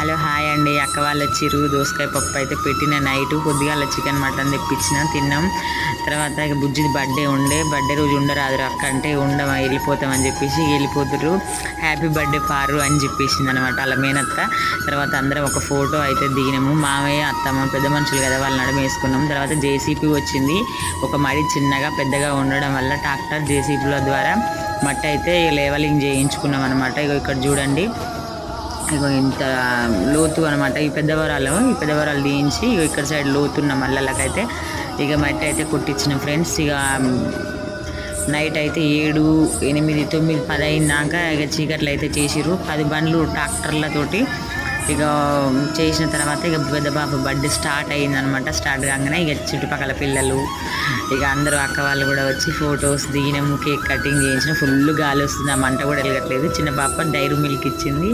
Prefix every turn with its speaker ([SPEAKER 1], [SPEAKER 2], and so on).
[SPEAKER 1] Hello hi అండి. అక్క వాళ్ళు వచ్చిర్రు. దోసకాయ పప్పు అయితే పెట్టిన నైట్ పొద్దుగాల చికెన్ మటన్ తెప్పించిన తిన్నాం. తర్వాత ఇక బుజ్జిది బర్త్డే రోజు ఉండరాదురు అక్క అంటే వెళ్ళిపోతామని చెప్పేసి వెళ్ళిపోతుర్రు. హ్యాపీ బర్త్డే పారు అని చెప్పేసింది అనమాట అలా మేనత్త. తర్వాత అందరం ఒక ఫోటో అయితే దిగినాము. మామయ్య అత్తమ్మ పెద్ద మనుషులు కదా, వాళ్ళు నడుమ వేసుకున్నాం. తర్వాత జేసీపీ వచ్చింది. ఒక మడి చిన్నగా పెద్దగా ఉండడం వల్ల ట్రాక్టర్ జేసీపీల ద్వారా మట్టి అయితే లేవలింగ్ చేయించుకున్నాం అనమాట. ఇక ఇక్కడ చూడండి, ఇగో ఇంత లోతు అనమాట. ఈ పెద్దవరాలు తీయించి ఇక్కడ సైడ్ లోతున్న మల్లలకైతే ఇక మట్టి అయితే కొట్టించిన ఫ్రెండ్స్. ఇక నైట్ అయితే 7, 8, 9, 10 అయినాక ఇక చీకట్లు అయితే చేసిర్రు. 10 బండ్లు ట్రాక్టర్లతోటి ఇక చేసిన తర్వాత ఇక పెద్ద బాబు బర్త్డే స్టార్ట్ అయ్యిందనమాట. స్టార్ట్ కాగానే ఇక చుట్టుపక్కల పిల్లలు ఇక అందరూ అక్క వాళ్ళు కూడా వచ్చి ఫొటోస్ దిగినాము. కేక్ కటింగ్ చేయించిన. ఫుల్ గాలి వస్తుంది, ఆ మంట కూడా వెలగట్లేదు. చిన్న పాప డైరీ మిల్క్ ఇచ్చింది.